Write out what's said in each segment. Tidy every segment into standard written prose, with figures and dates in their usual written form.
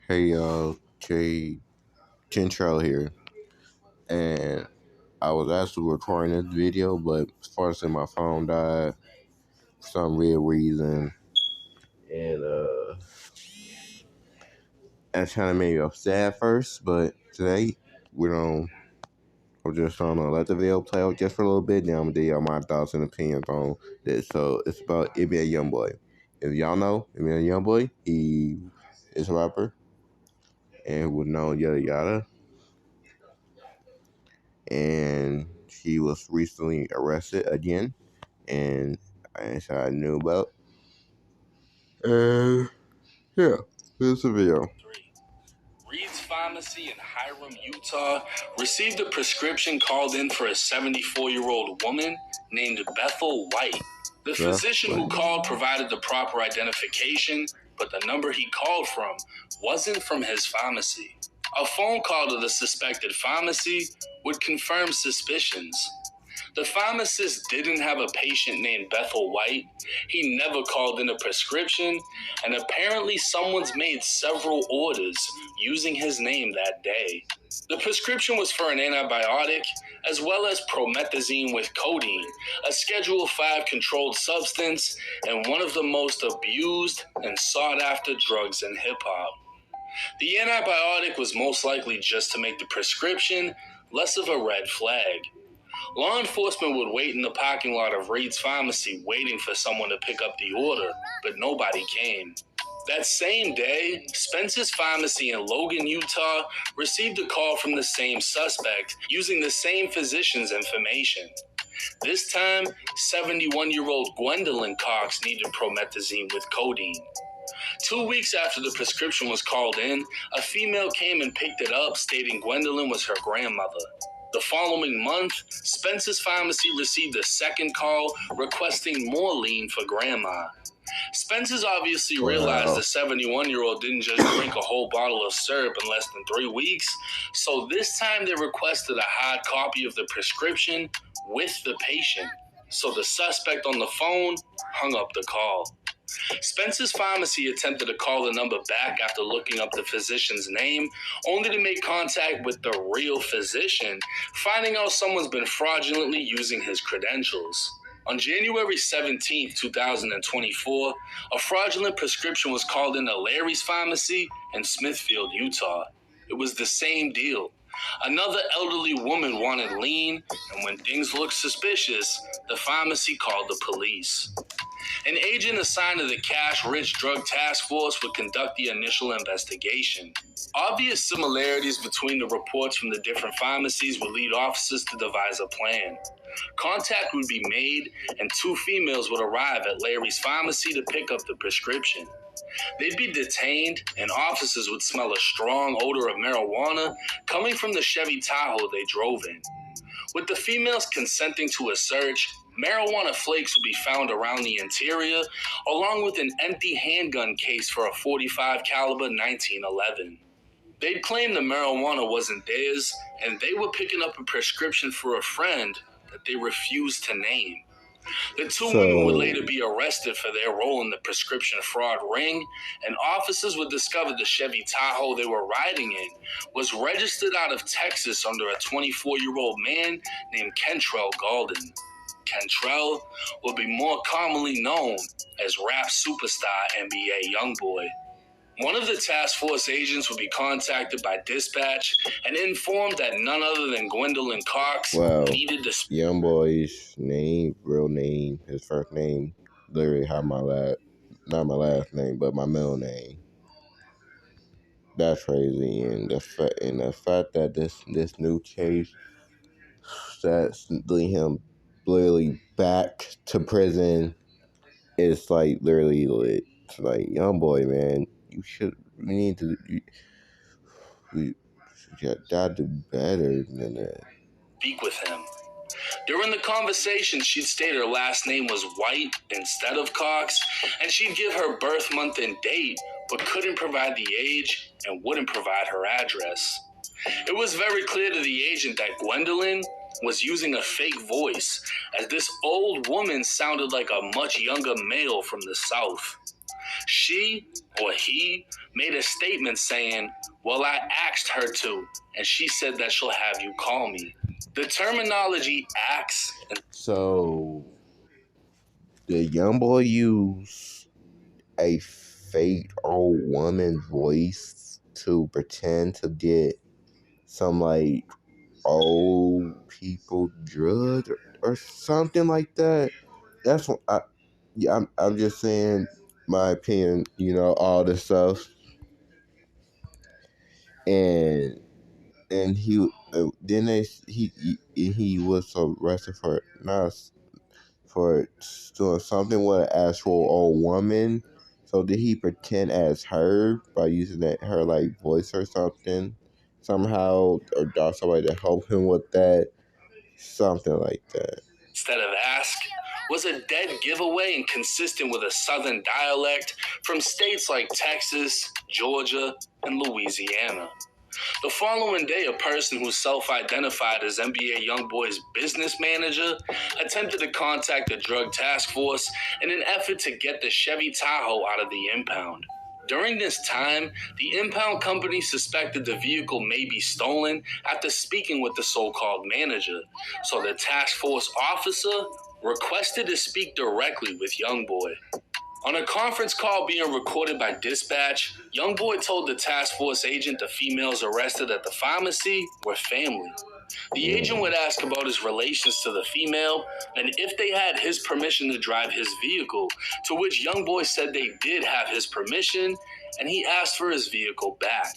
Hey y'all, Kentrell here, and I was actually recording this video, but unfortunately my phone died for some weird reason, and that kind of made me upset at first. But today we don't. I'm just gonna let the video play out just for a little bit. Then I'm gonna give y'all my thoughts and opinions on this. So it's about NBA YoungBoy. If y'all know NBA YoungBoy, he is a rapper and was known yada yada. And he was recently arrested again, and I knew about. And yeah, here's the video. Reed's Pharmacy in Hiram, Utah, received a prescription called in for a 74-year-old woman named Bethel White. The physician who called provided the proper identification, but the number he called from wasn't from his pharmacy. A phone call to the suspected pharmacy would confirm suspicions. The pharmacist didn't have a patient named Bethel White. He never called in a prescription, and apparently someone's made several orders using his name that day. The prescription was for an antibiotic, as well as promethazine with codeine, a Schedule 5 controlled substance, and one of the most abused and sought after drugs in hip-hop. The antibiotic was most likely just to make the prescription less of a red flag. Law enforcement would wait in the parking lot of Reed's Pharmacy waiting for someone to pick up the order, but nobody came. That same day, Spence's Pharmacy in Logan, Utah, received a call from the same suspect using the same physician's information. This time, 71-year-old Gwendolyn Cox needed promethazine with codeine. 2 weeks after the prescription was called in, a female came and picked it up, stating Gwendolyn was her grandmother. The following month, Spence's Pharmacy received a second call requesting more lean for Grandma. Spence's obviously realized the 71-year-old didn't just drink a whole bottle of syrup in less than 3 weeks, so this time they requested a hard copy of the prescription with the patient. So the suspect on the phone hung up the call. Spence's Pharmacy attempted to call the number back after looking up the physician's name, only to make contact with the real physician, finding out someone's been fraudulently using his credentials. On January 17, 2024, a fraudulent prescription was called into Larry's Pharmacy in Smithfield, Utah. It was the same deal. Another elderly woman wanted lean, and when things looked suspicious, the pharmacy called the police. An agent assigned to the Cash-Rich Drug Task Force would conduct the initial investigation. Obvious similarities between the reports from the different pharmacies would lead officers to devise a plan. Contact would be made, and 2 females would arrive at Larry's Pharmacy to pick up the prescription. They'd be detained, and officers would smell a strong odor of marijuana coming from the Chevy Tahoe they drove in. With the females consenting to a search, marijuana flakes would be found around the interior, along with an empty handgun case for a .45 caliber 1911. They'd claim the marijuana wasn't theirs, and they were picking up a prescription for a friend that they refused to name. The 2 women would later be arrested for their role in the prescription fraud ring, and officers would discover the Chevy Tahoe they were riding in was registered out of Texas under a 24-year-old man named Kentrell Golden. Kentrell would be more commonly known as rap superstar NBA YoungBoy. One of the task force agents would be contacted by dispatch and informed that none other than Gwendolyn Cox needed to speak. YoungBoy's name, real name, his first name, literally had not my last name, but my middle name. That's crazy, and the fact that this new case that's leading him literally back to prison is like literally lit. It's like, young boy, man, we need to, we gotta do better than that. Speak with him. During the conversation, she'd state her last name was White instead of Cox, and she'd give her birth month and date, but couldn't provide the age and wouldn't provide her address. It was very clear to the agent that Gwendolyn was using a fake voice, as this old woman sounded like a much younger male from the South. She or he made a statement saying, "Well, I asked her to, and she said that she'll have you call me." The terminology "ax" and So the young boy used a fake old woman voice to pretend to get some like old people drugged or something like that. That's what I'm just saying my opinion. All this stuff, and then he was arrested for not for doing something with an actual old woman. So did he pretend as her by using her like voice or something somehow, or got somebody to help him with that, something like that? instead of ask was a dead giveaway and consistent with a southern dialect from states like Texas, Georgia, and Louisiana. The following day, a person who self-identified as NBA YoungBoy's business manager attempted to contact the drug task force in an effort to get the Chevy Tahoe out of the impound. During this time, the impound company suspected the vehicle may be stolen after speaking with the so-called manager, so the task force officer requested to speak directly with YoungBoy. On a conference call being recorded by dispatch, YoungBoy told the task force agent the females arrested at the pharmacy were family. The agent would ask about his relations to the female and if they had his permission to drive his vehicle, to which YoungBoy said they did have his permission, and he asked for his vehicle back.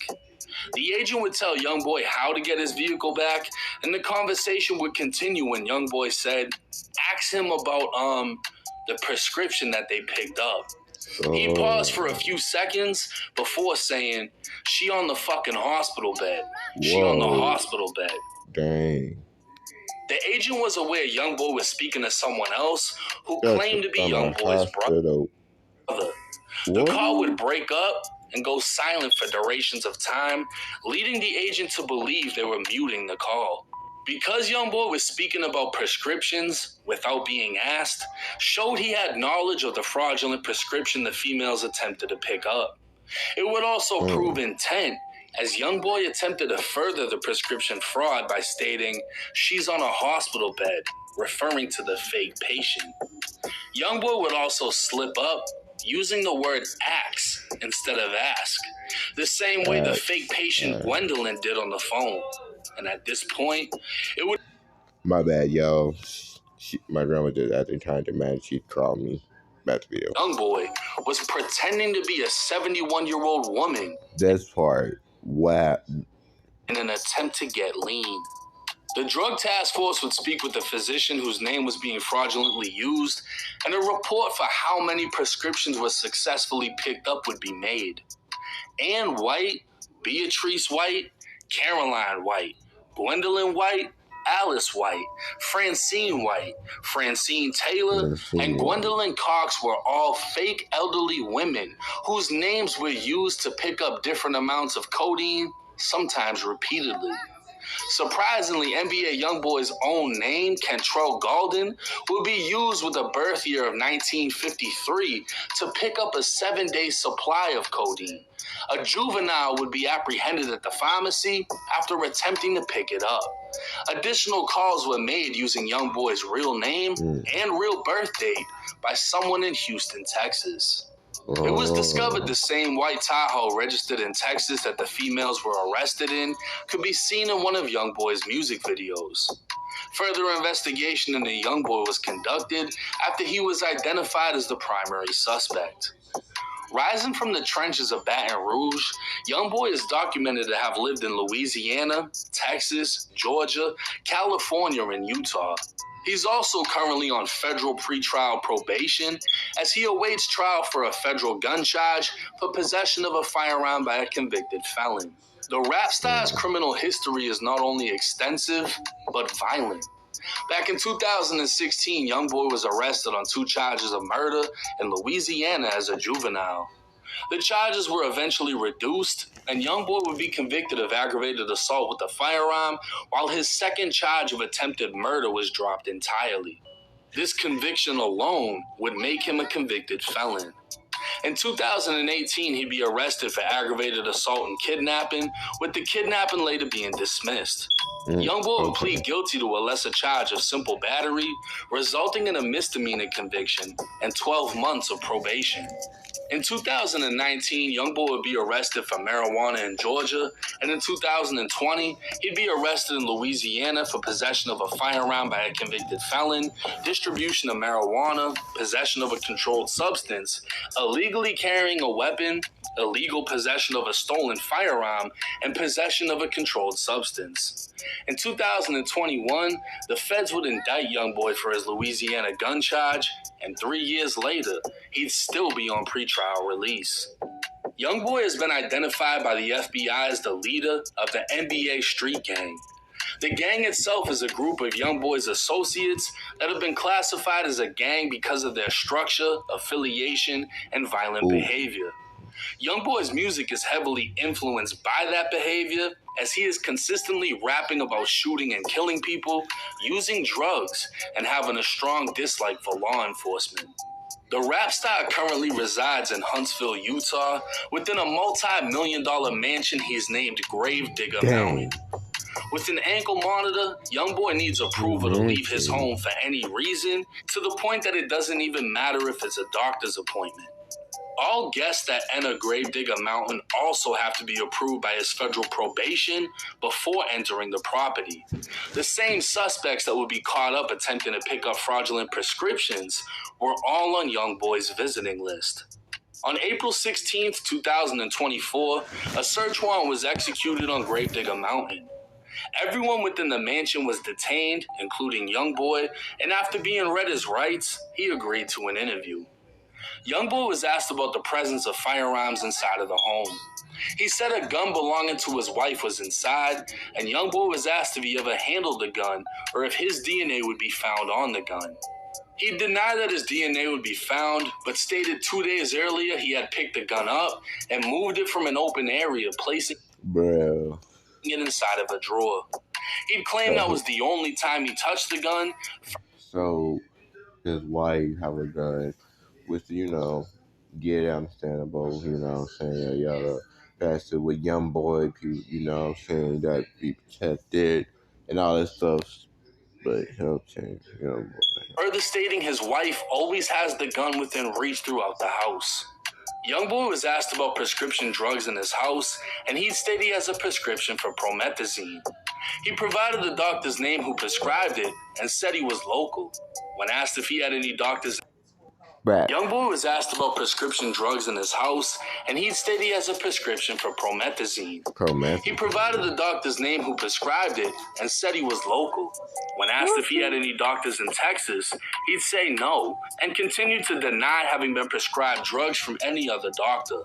The agent would tell YoungBoy how to get his vehicle back, and the conversation would continue when YoungBoy said, "Ask him about the prescription that they picked up." He paused for a few seconds before saying, "She on the fucking hospital bed. She on the hospital bed." Dang. The agent was aware YoungBoy was speaking to someone else who claimed to be YoungBoy's brother. The call would break up and go silent for durations of time, leading the agent to believe they were muting the call. Because YoungBoy was speaking about prescriptions without being asked, showed he had knowledge of the fraudulent prescription the females attempted to pick up. It would also prove intent, as YoungBoy attempted to further the prescription fraud by stating, "She's on a hospital bed," referring to the fake patient. YoungBoy would also slip up, using the word "ax" instead of "ask," the same way the fake patient Gwendolyn did on the phone. And at this point, it would... My bad, yo. My grandma just at the time demanded she'd call me. Back to video. YoungBoy was pretending to be a 71-year-old woman. This part, what? In an attempt to get lean. The drug task force would speak with the physician whose name was being fraudulently used, and a report for how many prescriptions were successfully picked up would be made. Ann White, Beatrice White, Caroline White, Gwendolyn White, Alice White, Francine White, Francine Taylor, and Gwendolyn Cox were all fake elderly women whose names were used to pick up different amounts of codeine, sometimes repeatedly. Surprisingly, NBA YoungBoy's own name, Kentrell Gaulden, would be used with a birth year of 1953 to pick up a 7-day supply of codeine. A juvenile would be apprehended at the pharmacy after attempting to pick it up. Additional calls were made using YoungBoy's real name and real birth date by someone in Houston, Texas. It was discovered the same white Tahoe registered in Texas that the females were arrested in could be seen in one of YoungBoy's music videos. Further investigation into YoungBoy was conducted after he was identified as the primary suspect. Rising from the trenches of Baton Rouge, YoungBoy is documented to have lived in Louisiana, Texas, Georgia, California, and Utah. He's also currently on federal pretrial probation as he awaits trial for a federal gun charge for possession of a firearm by a convicted felon. The rap star's criminal history is not only extensive, but violent. Back in 2016, YoungBoy was arrested on 2 charges of murder in Louisiana as a juvenile. The charges were eventually reduced, and YoungBoy would be convicted of aggravated assault with a firearm, while his second charge of attempted murder was dropped entirely. This conviction alone would make him a convicted felon. In 2018, he'd be arrested for aggravated assault and kidnapping, with the kidnapping later being dismissed. Youngboy would plead guilty to a lesser charge of simple battery, resulting in a misdemeanor conviction and 12 months of probation. In 2019, Youngboy would be arrested for marijuana in Georgia, and in 2020, he'd be arrested in Louisiana for possession of a firearm by a convicted felon, distribution of marijuana, possession of a controlled substance, illegally carrying a weapon, illegal possession of a stolen firearm, and possession of a controlled substance. In 2021, the feds would indict Youngboy for his Louisiana gun charge, and 3 years later, he'd still be on pretrial release. Youngboy has been identified by the FBI as the leader of the NBA street gang. The gang itself is a group of Youngboy's associates that have been classified as a gang because of their structure, affiliation, and violent behavior. Youngboy's music is heavily influenced by that behavior, as he is consistently rapping about shooting and killing people, using drugs, and having a strong dislike for law enforcement. The rap star currently resides in Huntsville, Utah, within a multi-million-dollar mansion he's named Gravedigger Mountain. With an ankle monitor, Youngboy needs approval to leave his home for any reason, to the point that it doesn't even matter if it's a doctor's appointment. All guests that enter Gravedigger Mountain also have to be approved by his federal probation before entering the property. The same suspects that would be caught up attempting to pick up fraudulent prescriptions were all on Youngboy's visiting list. On April 16, 2024, a search warrant was executed on Gravedigger Mountain. Everyone within the mansion was detained, including Youngboy, and after being read his rights, he agreed to an interview. Youngboy was asked about the presence of firearms inside of the home. He said a gun belonging to his wife was inside, and Youngboy was asked if he ever handled the gun or if his DNA would be found on the gun. He denied that his DNA would be found, but stated 2 days earlier he had picked the gun up and moved it from an open area, placing it inside of a drawer. He'd claimed that was the only time he touched the gun. So his wife have a gun, which, get understandable, I'm saying, y'all pass it with Youngboy, people, I'm saying, that be protected and all that stuff, but he'll change, Youngboy. Further stating his wife always has the gun within reach throughout the house. Youngboy was asked about prescription drugs in his house, and he stated he has a prescription for promethazine. He provided the doctor's name who prescribed it and said he was local. When asked if he had any doctors, Youngboy was asked about prescription drugs in his house, and he stated he has a prescription for promethazine. He provided the doctor's name who prescribed it and said he was local. When asked if he had any doctors in Texas, he'd say no, and continued to deny having been prescribed drugs from any other doctor.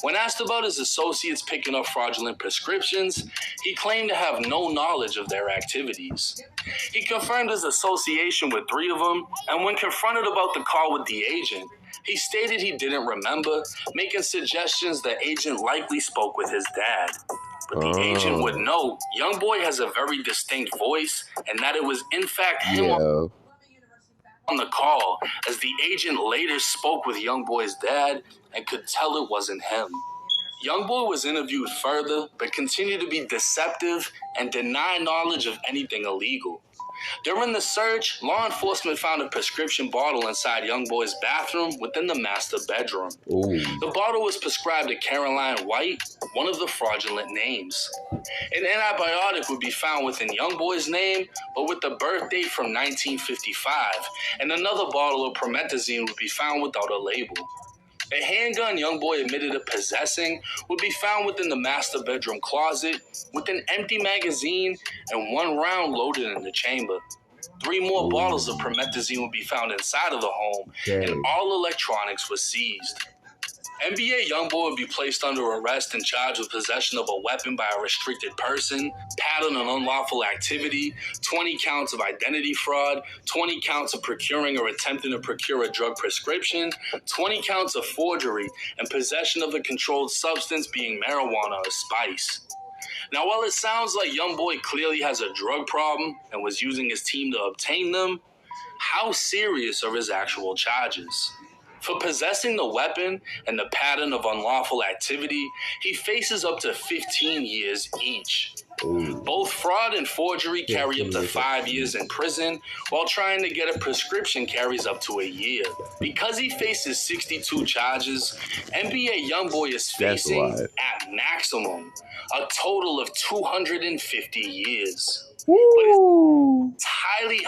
When asked about his associates picking up fraudulent prescriptions, he claimed to have no knowledge of their activities. He confirmed his association with 3 of them, and when confronted about the call with the agent, he stated he didn't remember, making suggestions the agent likely spoke with his dad. But the agent would note Youngboy has a very distinct voice, and that it was in fact him on the call, as the agent later spoke with Youngboy's dad and could tell it wasn't him. Youngboy was interviewed further, but continued to be deceptive and deny knowledge of anything illegal. During the search, law enforcement found a prescription bottle inside Youngboy's bathroom within the master bedroom. The bottle was prescribed to Caroline White, one of the fraudulent names. An antibiotic would be found within Youngboy's name, but with the birth date from 1955, and another bottle of promethazine would be found without a label. A handgun Youngboy admitted to possessing would be found within the master bedroom closet with an empty magazine and 1 round loaded in the chamber. 3 more bottles of promethazine would be found inside of the home, and all electronics were seized. NBA Youngboy would be placed under arrest and charged with possession of a weapon by a restricted person, pattern of unlawful activity, 20 counts of identity fraud, 20 counts of procuring or attempting to procure a drug prescription, 20 counts of forgery, and possession of a controlled substance being marijuana or spice. Now, while it sounds like Youngboy clearly has a drug problem and was using his team to obtain them, how serious are his actual charges? For possessing the weapon and the pattern of unlawful activity, he faces up to 15 years each. Ooh. Both fraud and forgery carry up to 5 years in prison, while trying to get a prescription carries up to a year. Because he faces 62 charges, NBA YoungBoy is facing, at maximum, a total of 250 years. Woo. But it's highly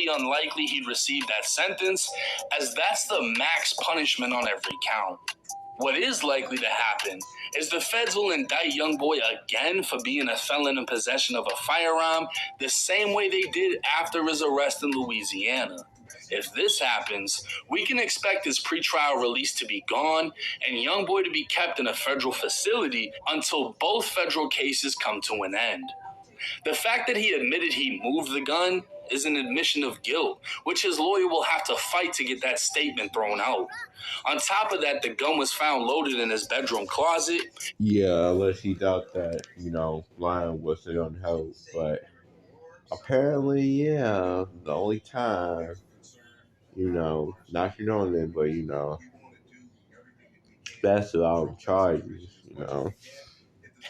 unlikely he'd receive that sentence, as that's the max punishment on every count. What is likely to happen is the feds will indict YoungBoy again for being a felon in possession of a firearm, the same way they did after his arrest in Louisiana. If this happens, we can expect his pretrial release to be gone and YoungBoy to be kept in a federal facility until both federal cases come to an end. The fact that he admitted he moved the gun is an admission of guilt, which his lawyer will have to fight to get that statement thrown out. On top of that, the gun was found loaded in his bedroom closet. Yeah, unless he thought that, lying was unhelpful. But apparently, yeah, the only time, not on it, but, that's all the charges.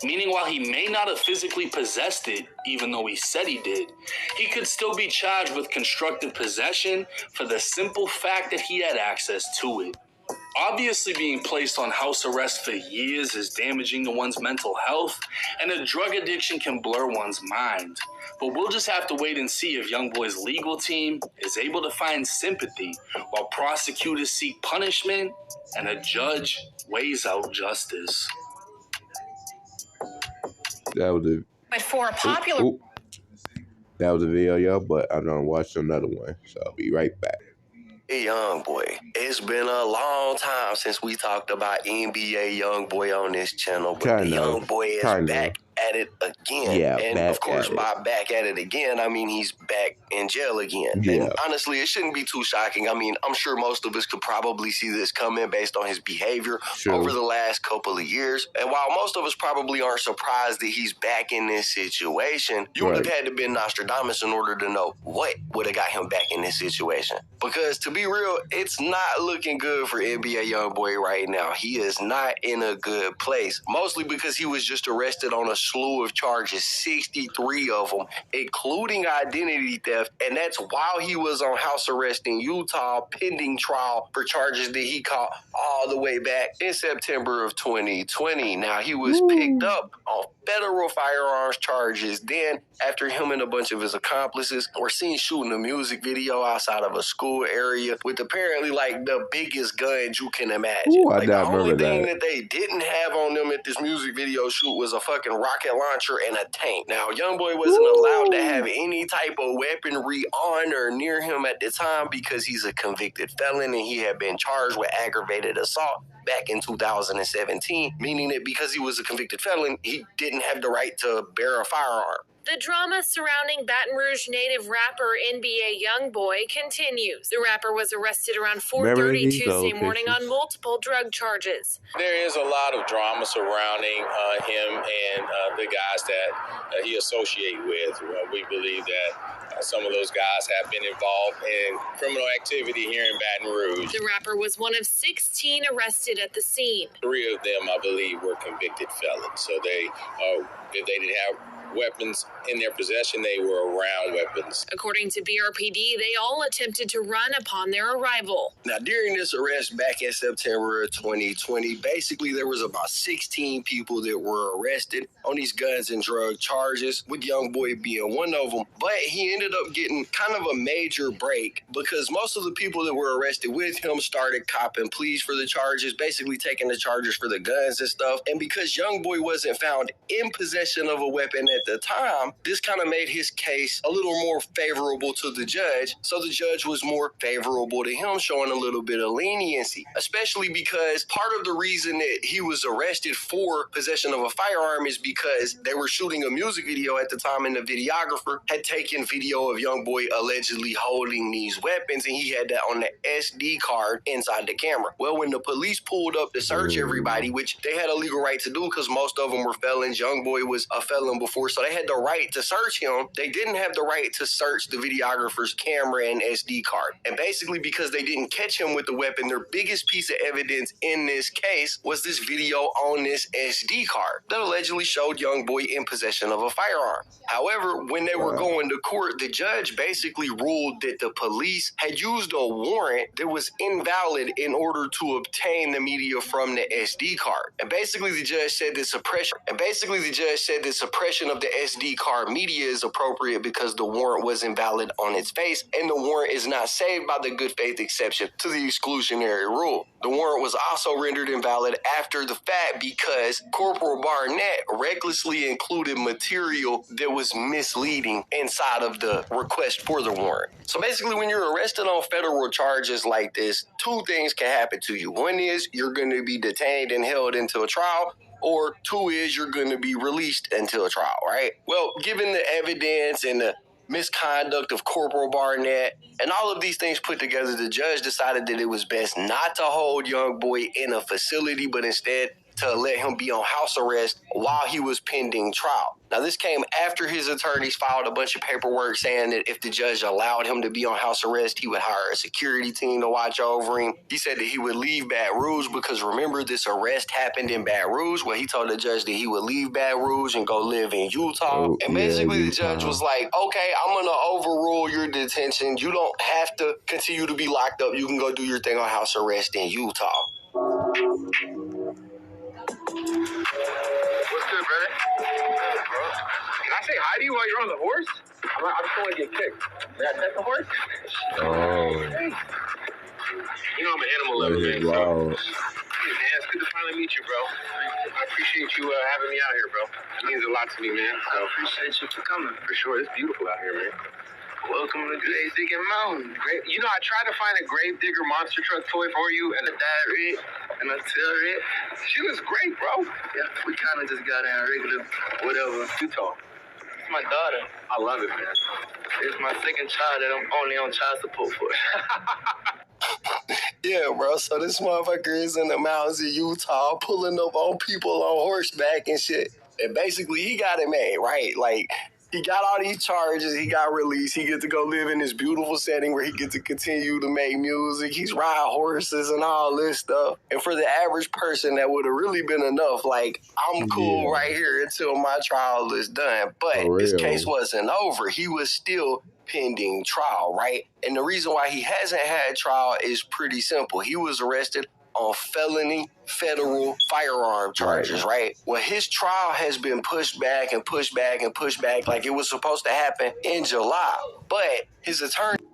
Meaning, while he may not have physically possessed it, even though he said he did, he could still be charged with constructive possession for the simple fact that he had access to it. Obviously, being placed on house arrest for years is damaging to one's mental health, and a drug addiction can blur one's mind. But we'll just have to wait and see if YoungBoy's legal team is able to find sympathy while prosecutors seek punishment and a judge weighs out justice. That was a. But for a popular. That was a video, y'all, but I done watched another one, so I'll be right back. Hey, YoungBoy. It's been a long time since we talked about NBA YoungBoy on this channel, but the YoungBoy is back at it again. Yeah, and of course, by back at it again, I mean he's back in jail again. Yeah. And honestly, it shouldn't be too shocking. I mean, I'm sure most of us could probably see this coming based on his behavior over the last couple of years. And while most of us probably aren't surprised that he's back in this situation, you would have had to be Nostradamus in order to know what would have got him back in this situation. Because to be real, it's not looking good for NBA YoungBoy right now. He is not in a good place, mostly because he was just arrested on a slew of charges, 63 of them, including identity theft, and that's while he was on house arrest in Utah pending trial for charges that he caught all the way back in September of 2020. Now, he was picked up on federal firearms charges then after him and a bunch of his accomplices were seen shooting a music video outside of a school area with apparently like the biggest guns you can imagine. The only thing that they didn't have on them at this music video shoot was a fucking rocket launcher and a tank. Now, YoungBoy wasn't allowed to have any type of weaponry on or near him at the time because he's a convicted felon and he had been charged with aggravated assault back in 2017, meaning that because he was a convicted felon, he didn't have the right to bear a firearm. The drama surrounding Baton Rouge native rapper NBA YoungBoy continues. The rapper was arrested around 4:30 Tuesday morning on multiple drug charges. There is a lot of drama surrounding him and the guys that he associates with. We believe that some of those guys have been involved in criminal activity here in Baton Rouge. The rapper was one of 16 arrested at the scene. 3 of them, I believe, were convicted felons. So they, if they didn't have weapons in their possession, they were around weapons. According to BRPD, they all attempted to run upon their arrival. Now, during this arrest back in September of 2020, basically there was about 16 people that were arrested on these guns and drug charges, with YoungBoy being one of them. But he ended up getting kind of a major break because most of the people that were arrested with him started copping pleas for the charges, basically taking the charges for the guns and stuff. And because YoungBoy wasn't found in possession of a weapon at the time, this kind of made his case a little more favorable to the judge. So the judge was more favorable to him, showing a little bit of leniency, especially because part of the reason that he was arrested for possession of a firearm is because they were shooting a music video at the time and the videographer had taken video of YoungBoy allegedly holding these weapons and he had that on the SD card inside the camera. Well, when the police pulled up to search everybody, which they had a legal right to do because most of them were felons, YoungBoy was a felon before for, so they had the right to search him. They didn't have the right to search the videographer's camera and SD card. And basically because they didn't catch him with the weapon, their biggest piece of evidence in this case was this video on this SD card that allegedly showed YoungBoy in possession of a firearm. However, when they were going to court, the judge basically ruled that the police had used a warrant that was invalid in order to obtain the media from the SD card. And basically the judge said that suppression of the SD card media is appropriate because the warrant was invalid on its face, and the warrant is not saved by the good faith exception to the exclusionary rule. The warrant was also rendered invalid after the fact because Corporal Barnett recklessly included material that was misleading inside of the request for the warrant. So basically, when you're arrested on federal charges like this, two things can happen to you. One is you're going to be detained and held until a trial, or two is you're going to be released until a trial, right? Well, given the evidence and the misconduct of Corporal Barnett and all of these things put together, the judge decided that it was best not to hold YoungBoy in a facility, but instead to let him be on house arrest while he was pending trial. Now, this came after his attorneys filed a bunch of paperwork saying that if the judge allowed him to be on house arrest, he would hire a security team to watch over him. He said that he would leave Baton Rouge because, remember, this arrest happened in Baton Rouge. Well, he told the judge that he would leave Baton Rouge and go live in Utah. And basically, the judge was like, okay, I'm going to overrule your detention. You don't have to continue to be locked up. You can go do your thing on house arrest in Utah. What's good, brother? Can I say hi to you while you're on the horse? I just want to get kicked. May I pet the horse? Oh. You know I'm an animal lover, man. So, hey, man, it's good to finally meet you, bro. I appreciate you having me out here, bro. It means a lot to me, man. So I appreciate you for coming. For sure. It's beautiful out here, man. Welcome to Grave Digger Mountain. You know, I tried to find a Grave Digger monster truck toy for you and a diary and a tailgate. She was great, bro. Yeah, we kind of just got in regular whatever. Utah. It's my daughter. I love it, man. It's my second child that I'm only on child support for. Yeah, bro. So this motherfucker is in the mountains of Utah pulling up on people on horseback and shit. And basically, he got it made, right? Like, he got all these charges. He got released. He get to go live in this beautiful setting where he get to continue to make music. He's riding horses and all this stuff. And for the average person, that would have really been enough. Like, I'm cool right here until my trial is done. But his case wasn't over. He was still pending trial, right? And the reason why he hasn't had trial is pretty simple. He was arrested on felony federal firearm charges, right? Well, his trial has been pushed back and pushed back and pushed back like it was supposed to happen in July. But his attorney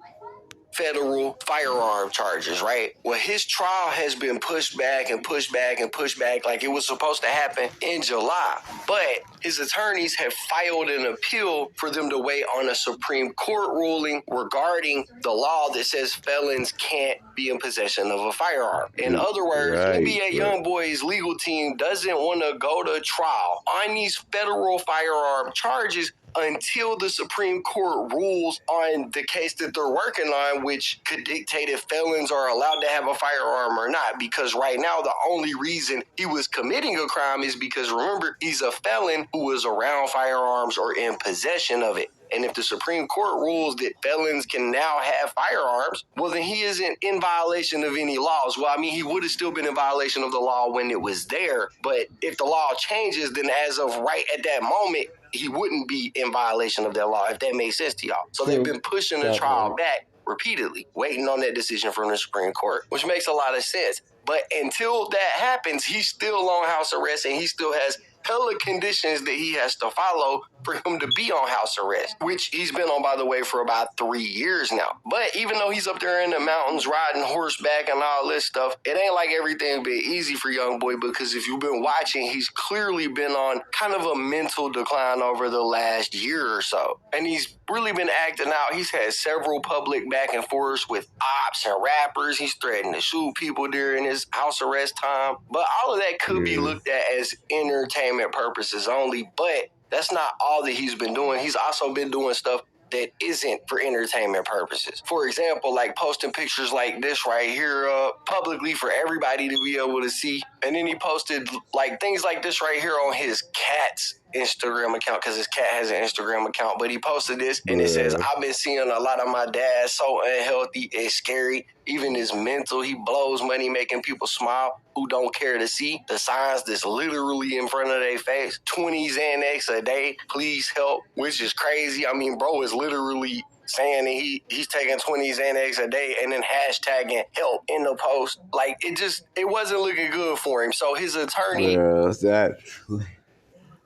federal firearm charges, right? Well, his trial has been pushed back and pushed back and pushed back like it was supposed to happen in July. But his attorneys have filed an appeal for them to wait on a Supreme Court ruling regarding the law that says felons can't be in possession of a firearm. In other words, NBA YoungBoy's legal team doesn't want to go to trial on these federal firearm charges until the Supreme Court rules on the case that they're working on, which could dictate if felons are allowed to have a firearm or not. Because right now, the only reason he was committing a crime is because, remember, he's a felon who was around firearms or in possession of it. And if the Supreme Court rules that felons can now have firearms, well, then he isn't in violation of any laws. Well, I mean, he would have still been in violation of the law when it was there. But if the law changes, then as of right at that moment, he wouldn't be in violation of that law, if that makes sense to y'all. So they've been pushing the trial back repeatedly, waiting on that decision from the Supreme Court, which makes a lot of sense. But until that happens, he's still on house arrest, and he still has hella conditions that he has to follow for him to be on house arrest, which he's been on, by the way, for about 3 years now. But even though he's up there in the mountains riding horseback and all this stuff, it ain't like everything been easy for YoungBoy, because if you've been watching, he's clearly been on kind of a mental decline over the last year or so. And he's really been acting out. He's had several public back and forths with ops and rappers. He's threatened to shoot people during his house arrest time. But all of that could be looked at as entertainment purposes only. But that's not all that he's been doing. He's also been doing stuff that isn't for entertainment purposes. For example, like posting pictures like this right here publicly for everybody to be able to see. And then he posted like things like this right here on his cat's Instagram account because his cat has an Instagram account, but he posted this and it says, I've been seeing a lot of my dad so unhealthy, it's scary. Even his mental, he blows money making people smile who don't care to see the signs that's literally in front of their face. 20 Xanax a day, please help, which is crazy. I mean, bro is literally saying that he's taking 20 Xanax a day and then hashtagging help in the post. Like, it wasn't looking good for him. So his attorney... Well, that...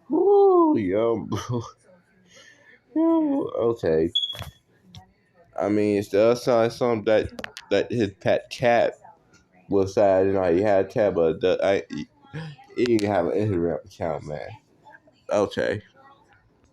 Woo, yo. Okay. I mean, it does sound like something that his pet cat was sad. You know, he had a cat, but he didn't have an Instagram account, man. Okay.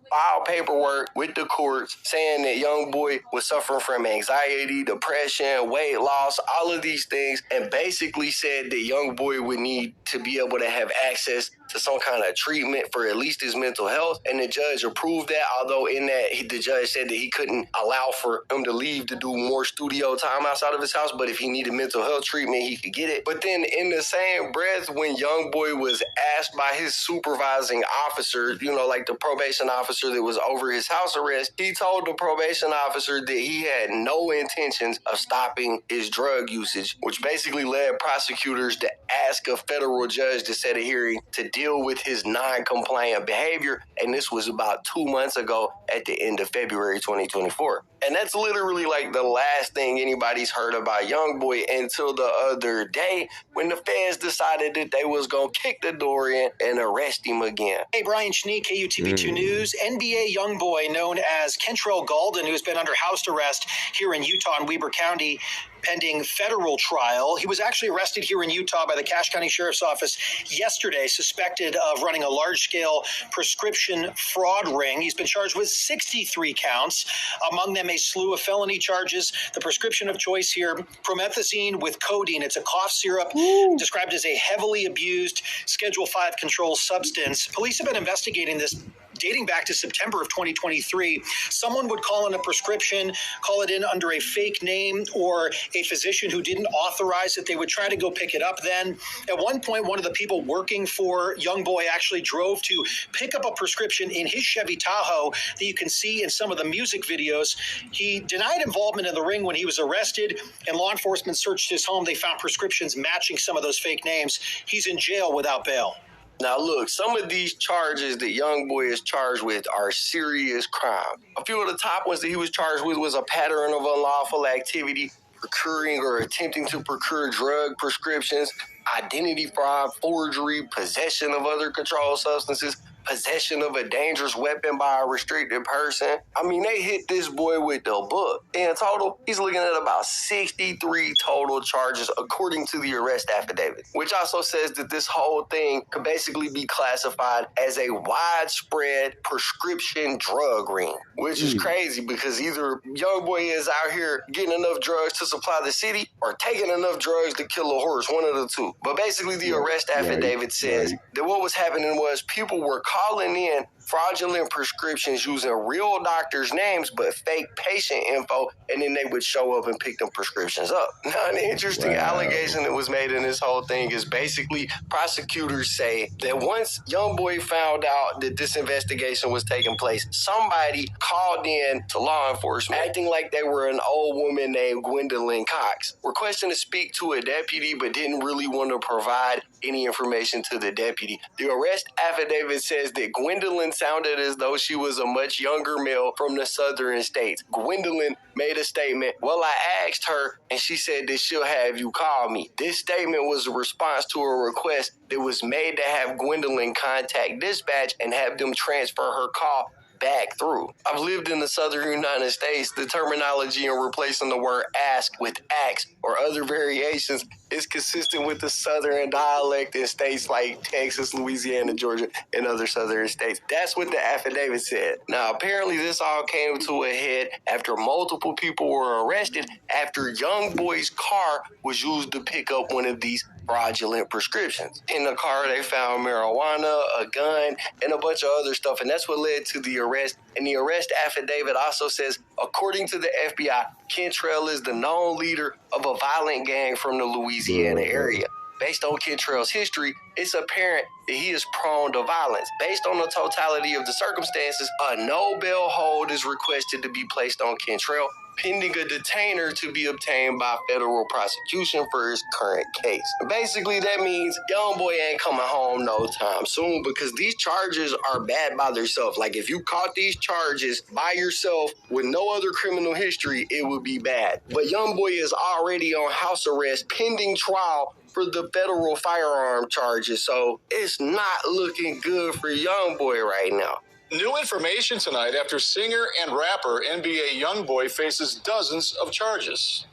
Filed paperwork with the courts saying that YoungBoy was suffering from anxiety, depression, weight loss, all of these things, and basically said that YoungBoy would need to be able to have access to some kind of treatment for at least his mental health, and the judge approved that, although in that the judge said that he couldn't allow for him to leave to do more studio time outside of his house, but if he needed mental health treatment, he could get it. But then in the same breath, when YoungBoy was asked by his supervising officer, you know, like the probation officer that was over his house arrest, he told the probation officer that he had no intentions of stopping his drug usage, which basically led prosecutors to ask a federal judge to set a hearing to deal with his non-compliant behavior, and this was about 2 months ago at the end of February 2024. And that's literally like the last thing anybody's heard about YoungBoy until the other day when the feds decided that they was going to kick the door in and arrest him again. Hey, Brian Schnee, KUTV2 News. NBA YoungBoy, known as Kentrell Golden, who's been under house arrest here in Utah and Weber County, pending federal trial. He was actually arrested here in Utah by the Cache County Sheriff's Office yesterday, suspected of running a large-scale prescription fraud ring. He's been charged with 63 counts, among them a slew of felony charges. The prescription of choice here, promethazine with codeine. It's a cough syrup described as a heavily abused Schedule 5 controlled substance. Police have been investigating this dating back to September of 2023. Someone would call in a prescription, call it in under a fake name or a physician who didn't authorize it. They would try to go pick it up then. At one point, one of the people working for YoungBoy actually drove to pick up a prescription in his Chevy Tahoe that you can see in some of the music videos. He denied involvement in the ring when he was arrested, and law enforcement searched his home. They found prescriptions matching some of those fake names. He's in jail without bail. Now, look, some of these charges that YoungBoy is charged with are serious crimes. A few of the top ones that he was charged with was a pattern of unlawful activity, procuring or attempting to procure drug prescriptions, identity fraud, forgery, possession of other controlled substances, possession of a dangerous weapon by a restricted person. I mean, they hit this boy with the book. In total, he's looking at about 63 total charges, according to the arrest affidavit, which also says that this whole thing could basically be classified as a widespread prescription drug ring, which is crazy because either YoungBoy is out here getting enough drugs to supply the city or taking enough drugs to kill a horse, one of the two. But basically, the arrest affidavit says that what was happening was people were calling in fraudulent prescriptions using real doctors' names but fake patient info, and then they would show up and pick them prescriptions up. Now, an interesting allegation that was made in this whole thing is basically prosecutors say that once YoungBoy found out that this investigation was taking place, somebody called in to law enforcement acting like they were an old woman named Gwendolyn Cox, requesting to speak to a deputy but didn't really want to provide any information to the deputy. The arrest affidavit says that Gwendolyn sounded as though she was a much younger male from the southern states. Gwendolyn made a statement, "Well, I asked her and she said that she'll have you call me." This statement was a response to a request that was made to have Gwendolyn contact dispatch and have them transfer her call back through. I've lived in the southern United States. The terminology in replacing the word ask with ax or other variations is consistent with the southern dialect in states like Texas, Louisiana, Georgia, and other southern states. That's what the affidavit said. Now, apparently this all came to a head after multiple people were arrested after YoungBoy's car was used to pick up one of these fraudulent prescriptions. In the car, they found marijuana, a gun, and a bunch of other stuff, and that's what led to the arrest. And the arrest affidavit also says, according to the FBI, Kentrell is the known leader of a violent gang from the Louisiana area. Based on Kentrell's history, it's apparent that he is prone to violence. Based on the totality of the circumstances, a no-bail hold is requested to be placed on Kentrell, pending a detainer to be obtained by federal prosecution for his current case. Basically, that means Youngboy ain't coming home no time soon because these charges are bad by themselves. Like, if you caught these charges by yourself with no other criminal history, it would be bad. But Youngboy is already on house arrest pending trial for the federal firearm charges, so it's not looking good for Youngboy right now. New information tonight after singer and rapper NBA Youngboy faces dozens of charges.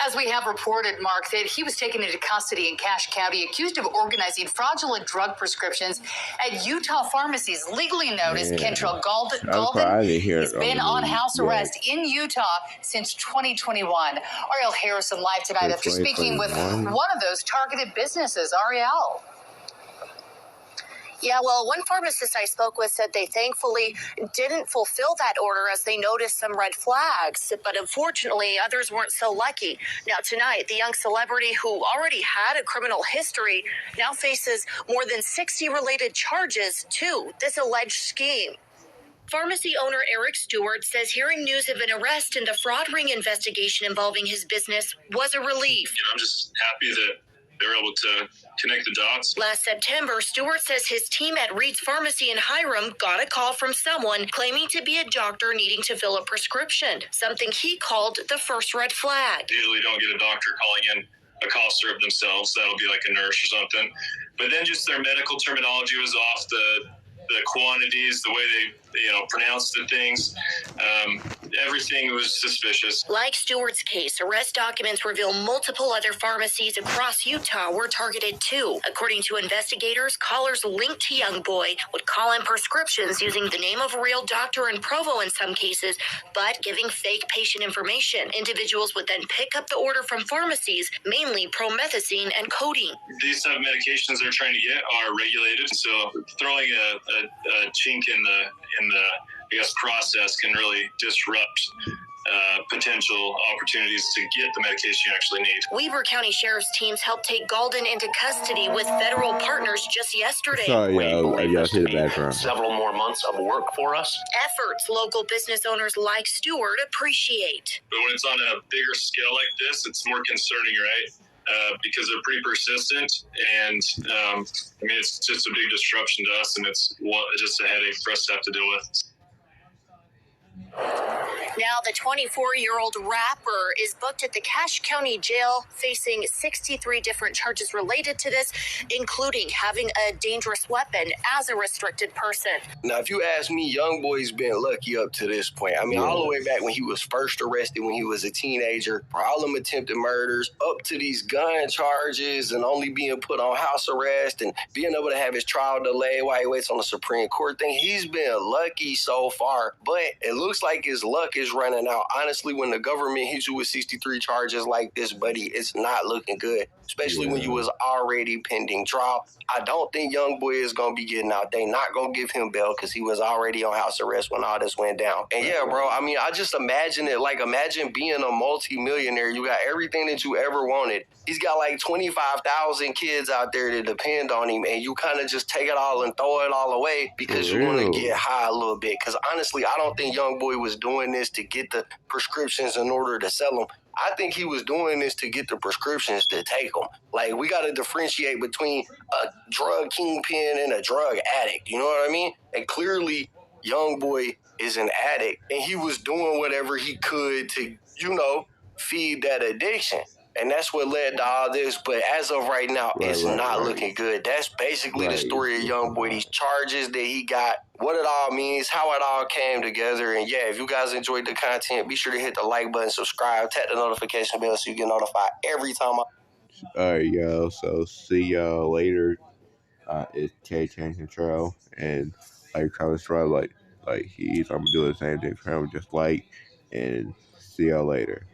As we have reported, Mark, that he was taken into custody in Cache County, accused of organizing fraudulent drug prescriptions at Utah pharmacies. Legally known as Kentrell Golden, has been on house arrest in Utah since 2021. Ariel Harrison live tonight after speaking with one of those targeted businesses. Ariel. Yeah, well, one pharmacist I spoke with said they thankfully didn't fulfill that order as they noticed some red flags. But unfortunately, others weren't so lucky. Now, tonight, the young celebrity who already had a criminal history now faces more than 60 related charges to this alleged scheme. Pharmacy owner Eric Stewart says hearing news of an arrest in the fraud ring investigation involving his business was a relief. I'm just happy that they were able to connect the dots. Last September, Stewart says his team at Reed's Pharmacy in Hiram got a call from someone claiming to be a doctor needing to fill a prescription, something he called the first red flag. Usually don't get a doctor calling in a cough syrup themselves. That'll be like a nurse or something. But then just their medical terminology was off, the quantities, the way they pronounced the things. Everything was suspicious. Like Stewart's case, arrest documents reveal multiple other pharmacies across Utah were targeted too. According to investigators, callers linked to Youngboy would call in prescriptions using the name of a real doctor in Provo in some cases, but giving fake patient information. Individuals would then pick up the order from pharmacies, mainly promethazine and codeine. These type of medications they're trying to get are regulated, so throwing a chink in the process can really disrupt potential opportunities to get the medication you actually need. Weber County Sheriff's teams helped take Golden into custody with federal partners just yesterday. Several more months of work for us. Efforts local business owners like Stewart appreciate. But when it's on a bigger scale like this, it's more concerning, right? Because they're pretty persistent, and it's just a big disruption to us, and it's just a headache for us to have to deal with. Now, the 24-year-old rapper is booked at the Cache County Jail, facing 63 different charges related to this, including having a dangerous weapon as a restricted person. Now, if you ask me, Youngboy's been lucky up to this point. All the way back when he was first arrested when he was a teenager, for all them attempted murders, up to these gun charges and only being put on house arrest and being able to have his trial delayed while he waits on the Supreme Court thing. He's been lucky so far, but it looks like his luck is running out. Honestly, when the government hits you with 63 charges like this, buddy, it's not looking good, especially when you was already pending trial. I don't think Youngboy is going to be getting out. They not going to give him bail because he was already on house arrest when all this went down. And yeah, bro, I just imagine it. Like, imagine being a multi-millionaire. You got everything that you ever wanted. He's got like 25,000 kids out there that depend on him, and you kind of just take it all and throw it all away because you want to get high a little bit. Because honestly, I don't think Youngboy was doing this to get the prescriptions in order to sell them. I think he was doing this to get the prescriptions to take them. Like, we got to differentiate between a drug kingpin and a drug addict. You know what I mean? And clearly, Youngboy is an addict, and he was doing whatever he could to, feed that addiction. And that's what led to all this. But as of right now, it's not looking good. That's basically the story of Youngboy. These charges that he got, what it all means, how it all came together. And yeah, if you guys enjoyed the content, be sure to hit the like button, subscribe, tap the notification bell so you get notified every time All right, y'all. So see y'all later. It's K-Chain Control. And like Travis Rob, I'm gonna do the same thing for him, just like, and see y'all later.